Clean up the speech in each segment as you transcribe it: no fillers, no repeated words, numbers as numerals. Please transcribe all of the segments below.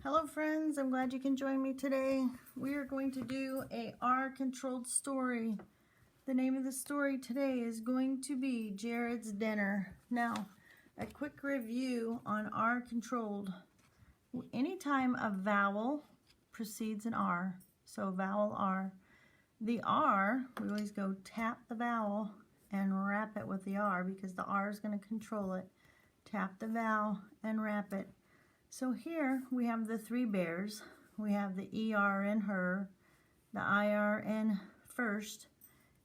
Hello friends, I'm glad you can join me today. We are going to do a R-controlled story. The name of the story today is going to be Jared's Dinner. Now, a quick review on R-controlled. Anytime a vowel precedes an R, so vowel R, the R, we always go tap the vowel and wrap it with the R because the R is going to control it. Tap the vowel and wrap it. So here we have the three bears. We have the ER in her, the IR in first,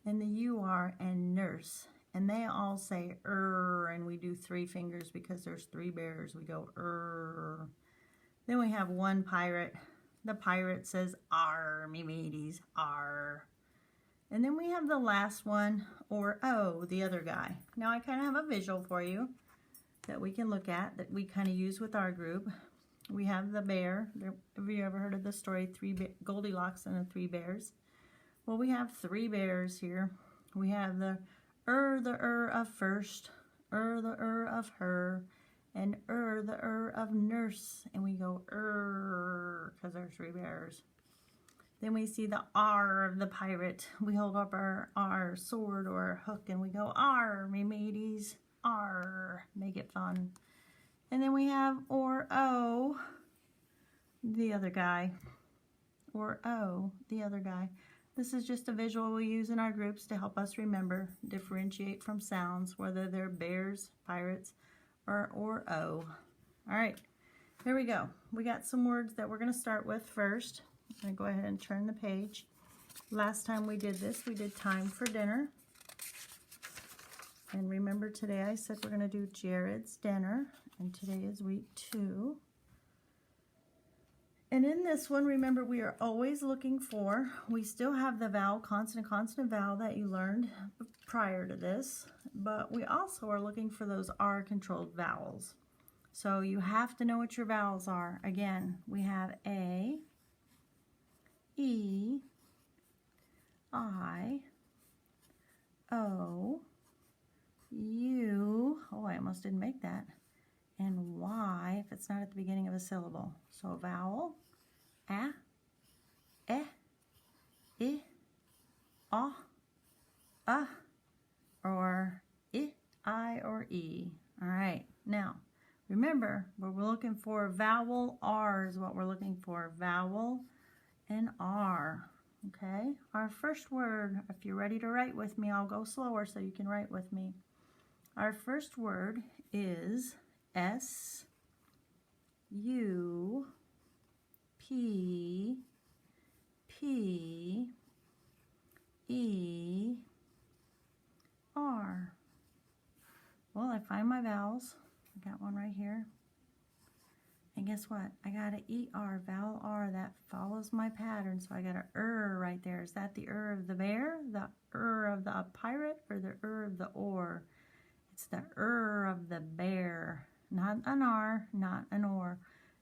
and the UR in nurse. And they all say and we do three fingers because there's three bears. We go Then we have one pirate. The pirate says R, me mateys, R. And then we have the last one, or O, the other guy. Now I kind of have a visual for you that we can look at, that we kind of use with our group. We have the bear. Have you ever heard of the story, Goldilocks and the Three Bears? Well, we have three bears here. We have the of first, the of her, and the of nurse. And we go because there's three bears. Then we see the R of the pirate. We hold up our sword or our hook and we go R, me mateys. R, make it fun. And then we have or O, the other guy. Or O, the other guy. This is just a visual we use in our groups to help us remember, differentiate from sounds, whether they're bears, pirates, or O. All right, here we go. We got some words that we're going to start with first. I'm going to go ahead and turn the page. Last time we did this, we did time for dinner. And remember today I said we're going to do Jared's Dinner, and today is week 2. And in this one, remember we are always looking for, we still have the vowel, consonant, vowel that you learned prior to this, but we also are looking for those R-controlled vowels. So you have to know what your vowels are. Again, we have A, E, I, O, U, oh, I almost didn't make that, and Y if it's not at the beginning of a syllable. So vowel, A, I, or I, or E. All right, now remember, we're looking for vowel R is what we're looking for, vowel and R. Okay, our first word, if you're ready to write with me, I'll go slower so you can write with me. Our first word is S, U, P, P, E, R. Well, I find my vowels. I got one right here. And guess what? I got an ER, vowel R, that follows my pattern. So I got an right there. Is that the of the bear, the of the pirate, or the of the or? It's the of the bear, not an R, not an or.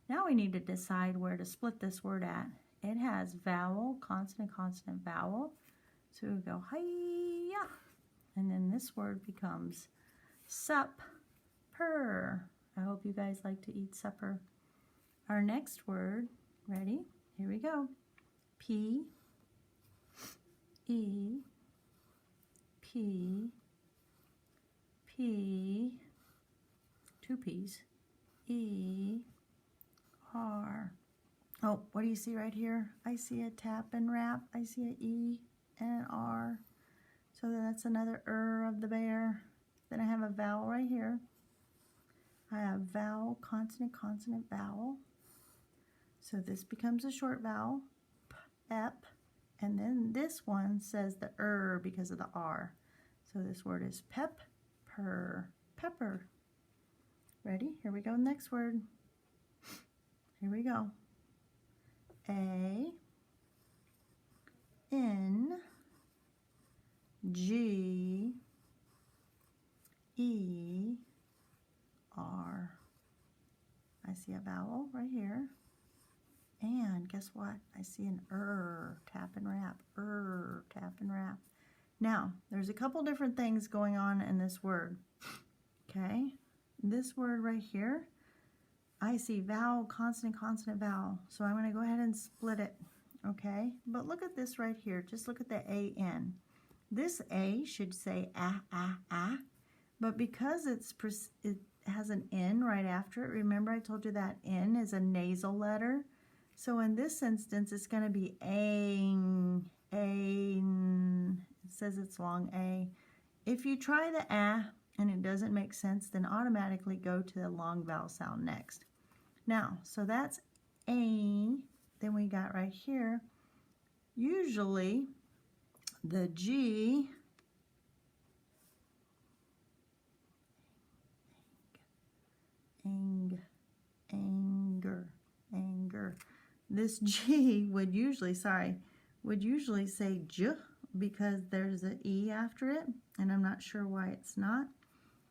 Now we need to decide where to split this word at. It has vowel, consonant, vowel. So we go hi-ya. And then this word becomes sup-per. I hope you guys like to eat supper. Our next word, ready? Here we go. P, E, P, P, two P's, E, R. Oh, what do you see right here? I see a tap and wrap. I see an E and an R. So that's another of the bear. Then I have a vowel right here. I have vowel, consonant, vowel. So this becomes a short vowel, ep, and then this one says the because of the R. So this word is pepper. Ready? Here we go, next word. Here we go. A, N, G, E, R. I see a vowel right here. And guess what? I see an tap and wrap, tap and wrap. Now, there's a couple different things going on in this word, okay? This word right here, I see vowel, consonant, consonant, vowel. So I'm going to go ahead and split it. Okay, but look at this right here. Just look at the A-N. This A should say ah, ah, ah. But because it has an N right after it, remember I told you that N is a nasal letter. So in this instance, it's going to be ang, ang. It says it's long A. If you try the ah and it doesn't make sense, then automatically go to the long vowel sound next. Now, so that's A. Then we got right here, usually the G, anger. This G would usually, say J because there's an E after it, and I'm not sure why it's not.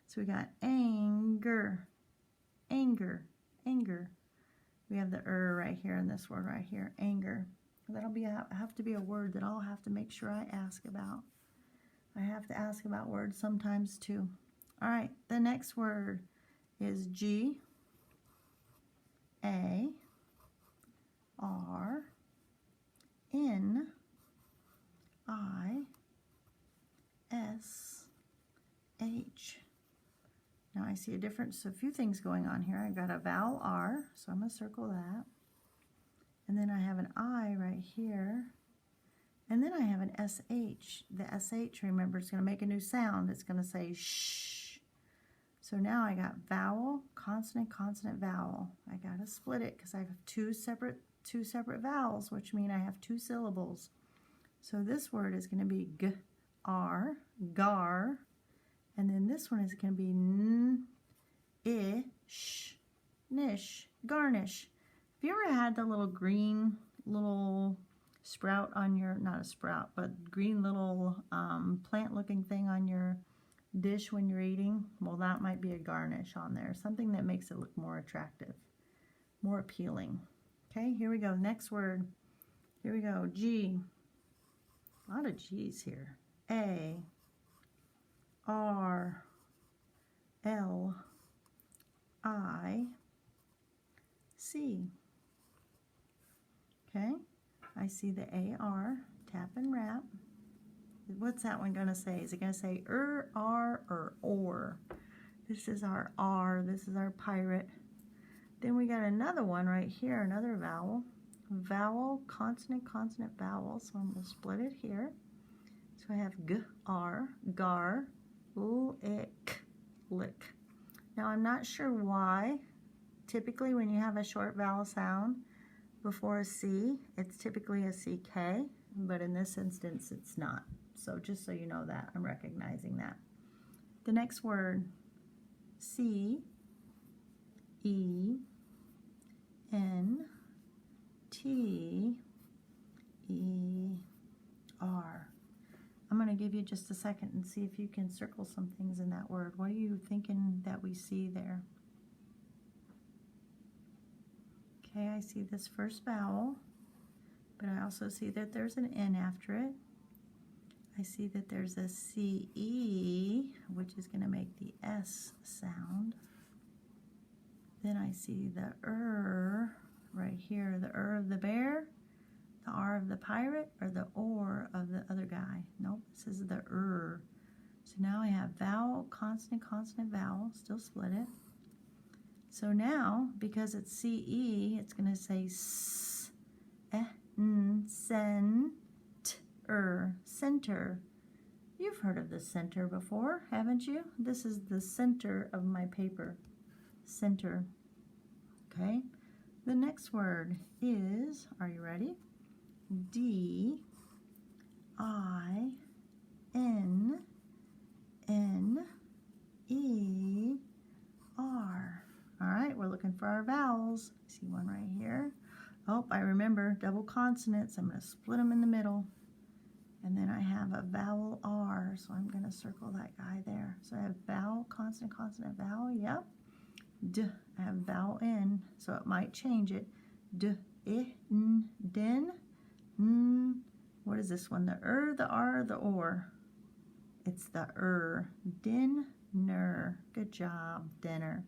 So we got anger. We have the right here in this word right here, anger. That'll have to be a word that I'll have to make sure I ask about. I have to ask about words sometimes too. All right, the next word is G, A, R, N, I, S, H. Now I see a few things going on here. I got a vowel R, so I'm going to circle that. And then I have an I right here. And then I have an SH. The SH, remember, is going to make a new sound. It's going to say shh. So now I got vowel, consonant, consonant, vowel. I got to split it because I have two separate vowels, which mean I have two syllables. So this word is going to be g-r, gar. And then this one is going to be n-ish, nish, garnish. Have you ever had the little green sprout on your, not a sprout, but green little plant-looking thing on your dish when you're eating? Well, that might be a garnish on there. Something that makes it look more attractive, more appealing. Okay, here we go. Next word. Here we go. G. A lot of G's here. A. R, L, I, C. Okay, I see the AR, tap and wrap. What's that one going to say? Is it going to say R, or OR? This is our R, this is our pirate. Then we got another one right here, another vowel. Vowel, consonant, consonant, vowel. So I'm going to split it here. So I have G-R, gar, lick, lick. Now I'm not sure why. Typically when you have a short vowel sound before a C, it's typically a CK, but in this instance it's not. So just so you know that, I'm recognizing that. The next word, C, E, N, T, E, R. I'm going to give you just a second and see if you can circle some things in that word. What are you thinking that we see there? Okay, I see this first vowel, but I also see that there's an N after it. I see that there's a CE, which is going to make the S sound. Then I see the right here, the of the bear, the R of the pirate, or the OR of the other guy. Nope, this is the So now I have vowel, consonant, consonant, vowel, still split it. So now, because it's CE, it's going to say S, center. You've heard of the center before, haven't you? This is the center of my paper. Center. Okay. The next word is, are you ready? D, I, N, N, E, R. All right, we're looking for our vowels. I see one right here. Oh, I remember double consonants. I'm going to split them in the middle. And then I have a vowel R, so I'm going to circle that guy there. So I have vowel, consonant, consonant, vowel. Yep. D. I have vowel N, so it might change it. D, I, N, den. What is this one? The the R, the OR? It's the Din, ner. Good job, dinner.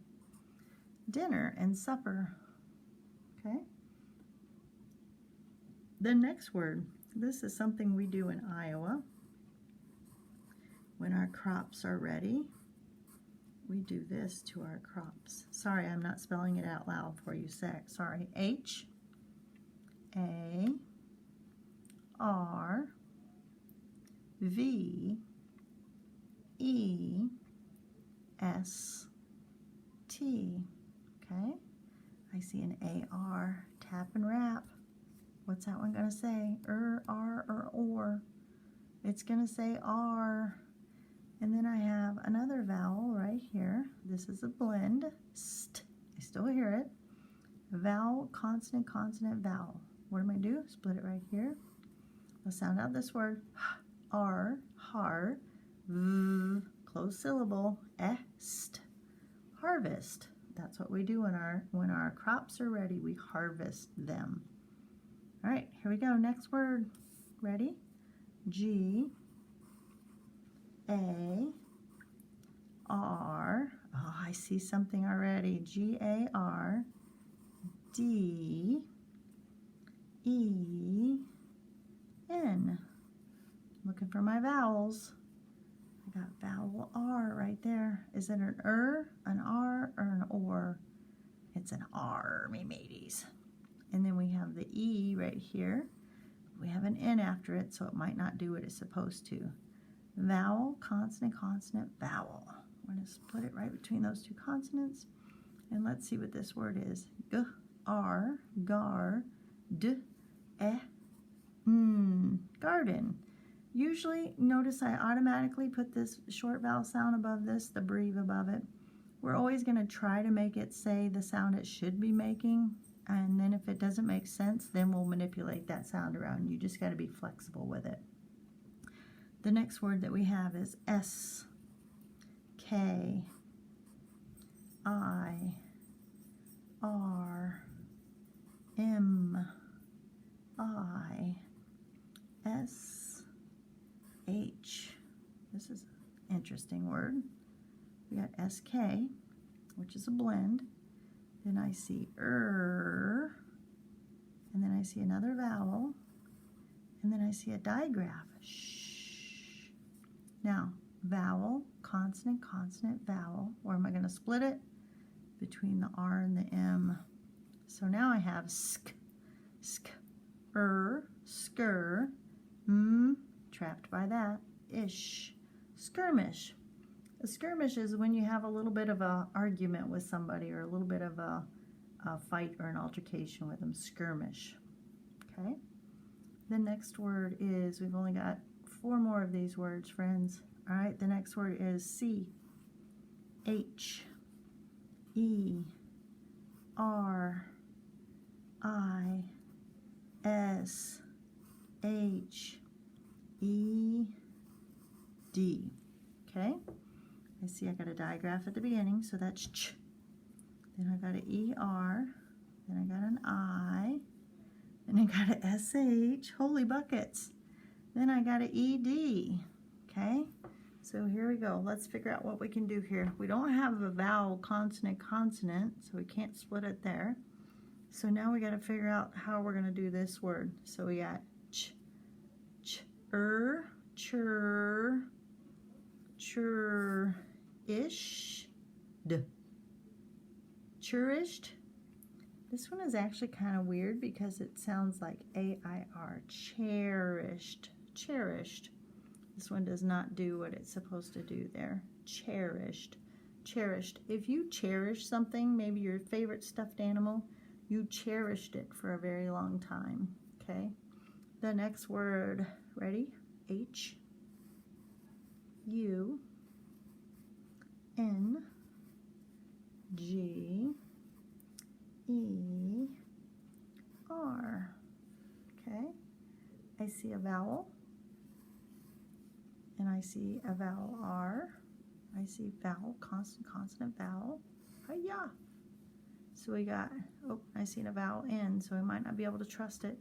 dinner and supper. Okay? The next word, this is something we do in Iowa. When our crops are ready, we do this to our crops. Sorry, I'm not spelling it out loud for you. Sorry. H-A-R-V-E-S-T. Okay? I see an A-R. Tap and wrap. What's that one going to say? R, or or? It's going to say R. And then I have another vowel right here. This is a blend. St. I still hear it. Vowel, consonant, consonant, vowel. What am I do? Split it right here. I'll sound out this word. R, har, v, closed syllable, est, harvest. That's what we do when our crops are ready. We harvest them. All right, here we go. Next word. Ready? G-A-R. Oh, I see something already. G-A-R-D-E-N. Looking for my vowels. I got vowel R right there. Is it an an R, or an or? It's an R, me mateys. And then we have the E right here. We have an N after it, so it might not do what it's supposed to. Vowel, consonant, consonant, vowel. We're going to split it right between those two consonants. And let's see what this word is. G, R, gar, d, garden. Usually, notice I automatically put this short vowel sound above this, the breve above it. We're always going to try to make it say the sound it should be making. And then if it doesn't make sense, then we'll manipulate that sound around. You just got to be flexible with it. The next word that we have is S, K, I, R, M, I, S, H. This is an interesting word. We got SK, which is a blend. Then I see and then I see another vowel, and then I see a digraph. Shh. Now, vowel, consonant, consonant, vowel. Where am I going to split it? Between the R and the M. So now I have sk, skr, trapped by that, ish, skirmish. A skirmish is when you have a little bit of an argument with somebody, or a little bit of a fight or an altercation with them. Skirmish. Okay? The next word is, we've only got 4 more of these words, friends. All right, the next word is C, H, E, R, I, S, H, E, D. Okay? I see I got a digraph at the beginning, so that's ch. Then I got an ER, then I got an I, then I got an SH, holy buckets. Then I got an ED, okay? So here we go. Let's figure out what we can do here. We don't have a vowel, consonant, consonant, so we can't split it there. So now we got to figure out how we're going to do this word. So we got ch, chur, chur-ish, churished. This one is actually kind of weird because it sounds like A-I-R, cherished, cherished. This one does not do what it's supposed to do there. Cherished, cherished. If you cherish something, maybe your favorite stuffed animal, you cherished it for a very long time, okay? The next word, ready? H, U, N, G, E, R. Okay, I see a vowel, and I see a vowel R. I see vowel, consonant, consonant, vowel. Hi-ya! So we got, oh, I seen a vowel N, so I might not be able to trust it.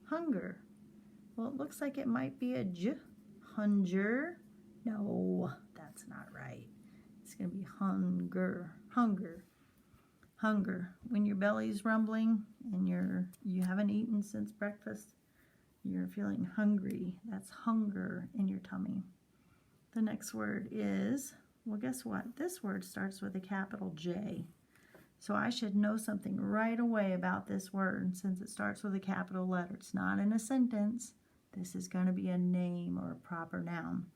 Hunger. Well, it looks like it might be a J, hunger, No, that's not right. It's going to be hunger, hunger, hunger. When your belly's rumbling and you haven't eaten since breakfast, you're feeling hungry. That's hunger in your tummy. The next word is, well, guess what? This word starts with a capital J. So I should know something right away about this word since it starts with a capital letter. It's not in a sentence. This is going to be a name or a proper noun.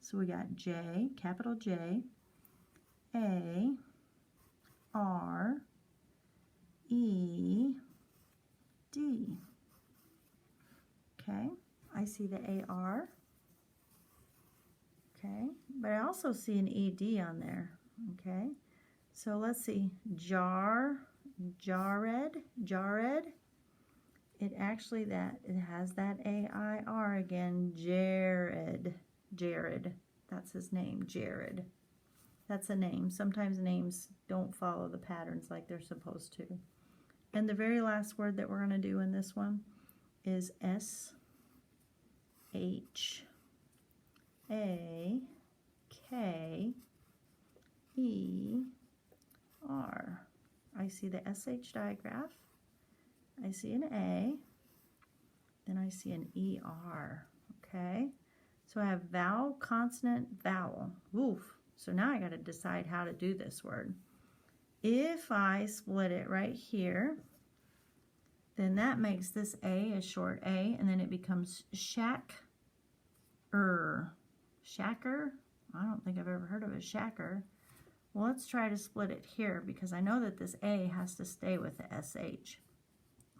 So we got J, capital J, A, R, E, D. Okay, I see the AR. Okay, but I also see an ED on there. Okay, so let's see. Jared. It actually it has that AIR again. Jared. That's his name, Jared. That's a name. Sometimes names don't follow the patterns like they're supposed to. And the very last word that we're going to do in this one is SHAKER. I see the SH digraph. I see an A. Then I see an ER. Okay? So I have vowel, consonant, vowel. Oof. So now I got to decide how to do this word. If I split it right here, then that makes this A a short A, and then it becomes shacker. Shacker? I don't think I've ever heard of a shacker. Well, let's try to split it here because I know that this A has to stay with the SH.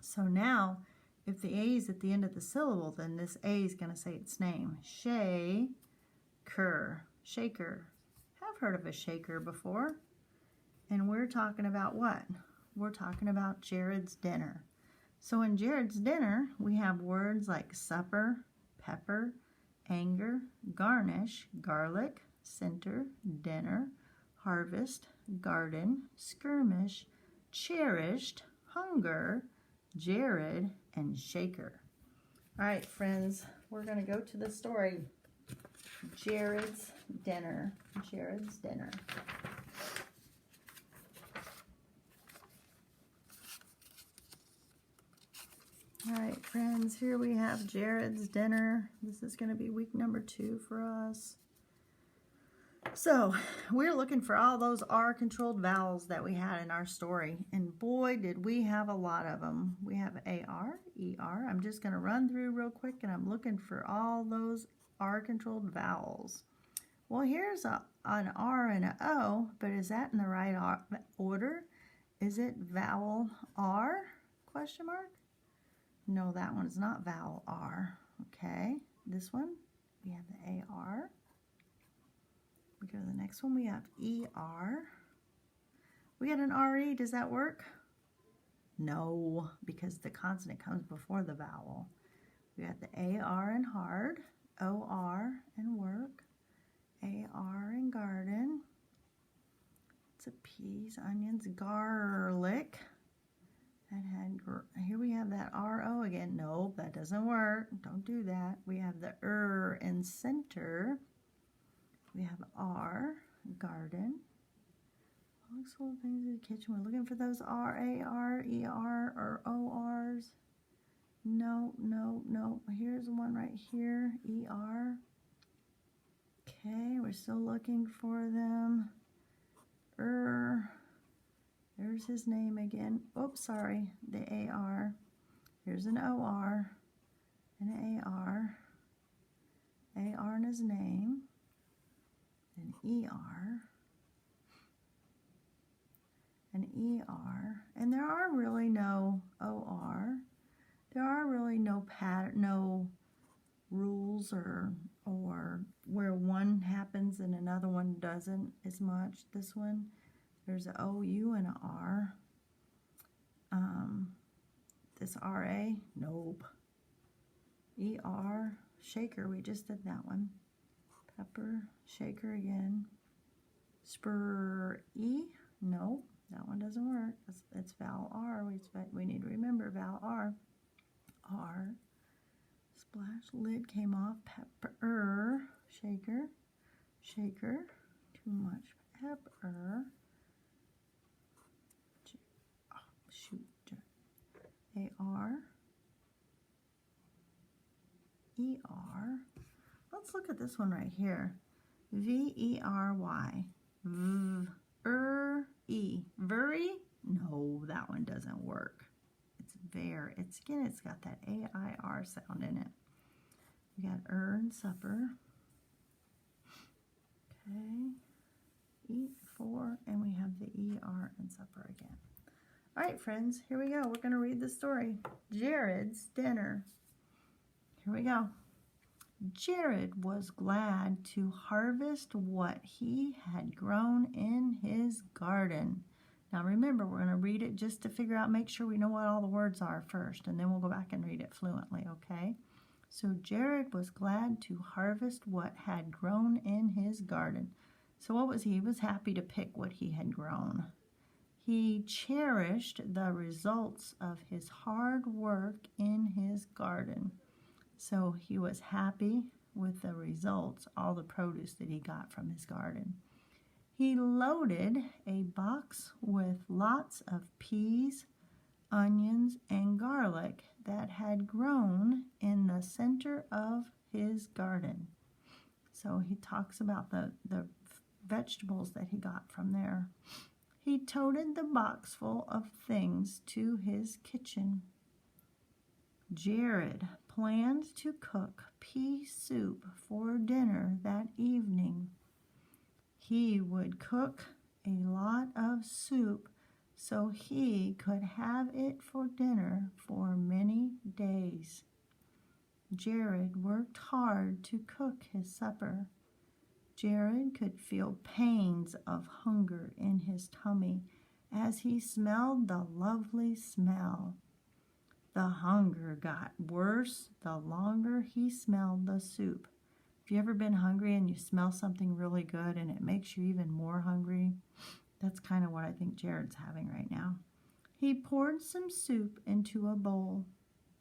So now, if the A is at the end of the syllable, then this A is going to say its name. Shaker. Shaker. I've heard of a shaker before. And we're talking about what? We're talking about Jared's dinner. So in Jared's dinner, we have words like supper, pepper, anger, garnish, garlic, center, dinner, harvest, garden, skirmish, cherished, hunger, Jared, and shaker. All right, friends, we're going to go to the story. Jared's dinner. Jared's dinner. All right, friends, here we have Jared's dinner. This is going to be week number 2 for us. So, we're looking for all those R-controlled vowels that we had in our story. And boy, did we have a lot of them. We have AR, ER. I'm just going to run through real quick, and I'm looking for all those R-controlled vowels. Well, here's an R and an O, but is that in the right order? Is it vowel R, question mark? No, that one is not vowel R. Okay, this one, we have the AR. We go to the next one, we have ER. We got an RE, does that work? No, because the consonant comes before the vowel. We got the AR and hard, OR and work, AR and garden. It's a peas, onions, garlic. That had, here we have that RO again. No, that doesn't work. Don't do that. We have the in center. We have R, garden. All things in the kitchen. We're looking for those RAR, ER, or ORs. No. Here's one right here, ER. Okay, we're still looking for them. There's his name again. Oops, sorry, the AR. Here's an OR, an AR. AR in his name. An ER. An ER. And there are really no OR. There are really no pattern, no rules or where one happens and another one doesn't as much. This one, there's an OU and an R. This RA, nope. ER, shaker, we just did that one. Pepper, shaker again. Spur E, no, that one doesn't work. It's vowel R. We need to remember vowel R. R. Splash, lid came off. Pepper, shaker. shaker, too much pepper. Oh, shoot. A-R-E-R. Let's look at this one right here. V-E-R-Y. V-er-E. Very? No, that one doesn't work. It's again, it's got that A-I-R sound in it. We got and supper. Okay. Eat for, and we have the E-R and supper again. All right, friends, here we go. We're going to read the story. Jared's dinner. Here we go. Jared was glad to harvest what he had grown in his garden. Now remember, we're going to read it just to figure out, make sure we know what all the words are first, and then we'll go back and read it fluently, okay? So Jared was glad to harvest what had grown in his garden. So what was he? He was happy to pick what he had grown. He cherished the results of his hard work in his garden. So he was happy with the results, all the produce that he got from his garden. He loaded a box with lots of peas, onions, and garlic that had grown in the center of his garden. So he talks about the vegetables that he got from there. He toted the box full of things to his kitchen. Jared planned to cook pea soup for dinner that evening. He would cook a lot of soup so he could have it for dinner for many days. Jared worked hard to cook his supper. Jared could feel pains of hunger in his tummy as he smelled the lovely smell. The hunger got worse the longer he smelled the soup. Have you ever been hungry and you smell something really good and it makes you even more hungry? That's kind of what I think Jared's having right now. He poured some soup into a bowl.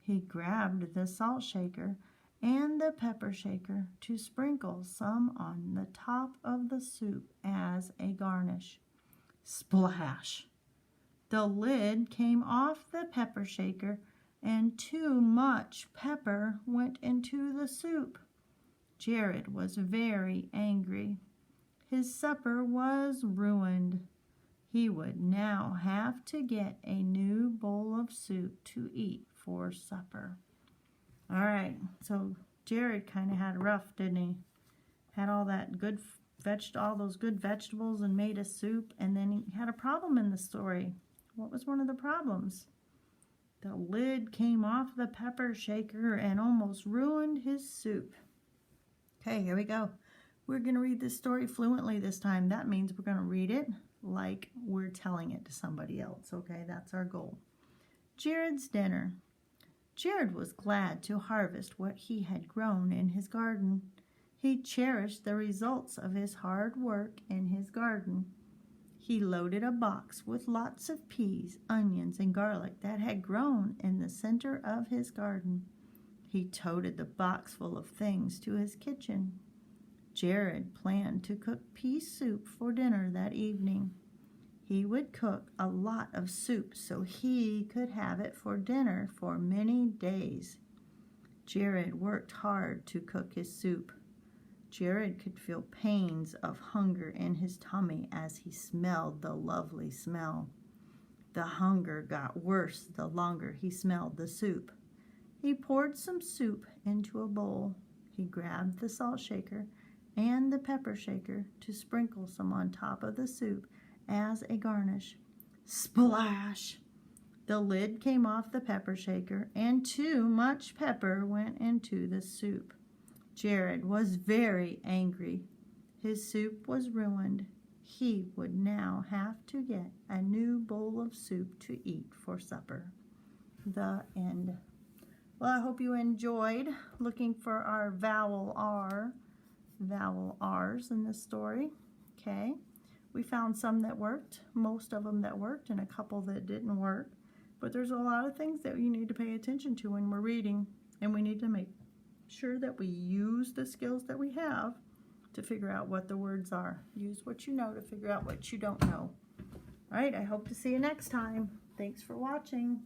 He grabbed the salt shaker and the pepper shaker to sprinkle some on the top of the soup as a garnish. Splash! The lid came off the pepper shaker and too much pepper went into the soup. Jared was very angry. His supper was ruined. He would now have to get a new bowl of soup to eat for supper. All right, so Jared kind of had rough, didn't he? Had all that good all those good vegetables and made a soup, and then he had a problem in the story. What was one of the problems? The lid came off the pepper shaker and almost ruined his soup. Okay, here we go. We're going to read this story fluently this time. That means we're going to read it like we're telling it to somebody else, okay? That's our goal. Jared's dinner. Jared was glad to harvest what he had grown in his garden. He cherished the results of his hard work in his garden. He loaded a box with lots of peas, onions, and garlic that had grown in the center of his garden. He toted the box full of things to his kitchen. Jared planned to cook pea soup for dinner that evening. He would cook a lot of soup so he could have it for dinner for many days. Jared worked hard to cook his soup. Jared could feel pains of hunger in his tummy as he smelled the lovely smell. The hunger got worse the longer he smelled the soup. He poured some soup into a bowl. He grabbed the salt shaker and the pepper shaker to sprinkle some on top of the soup as a garnish. Splash! The lid came off the pepper shaker and too much pepper went into the soup. Jared was very angry. His soup was ruined. He would now have to get a new bowl of soup to eat for supper. The end. Well, I hope you enjoyed looking for our vowel R's in this story. Okay. We found some that worked, most of them that worked, and a couple that didn't work. But there's a lot of things that you need to pay attention to when we're reading, and we need to make sure that we use the skills that we have to figure out what the words are. Use what you know to figure out what you don't know. All right, I hope to see you next time. Thanks for watching.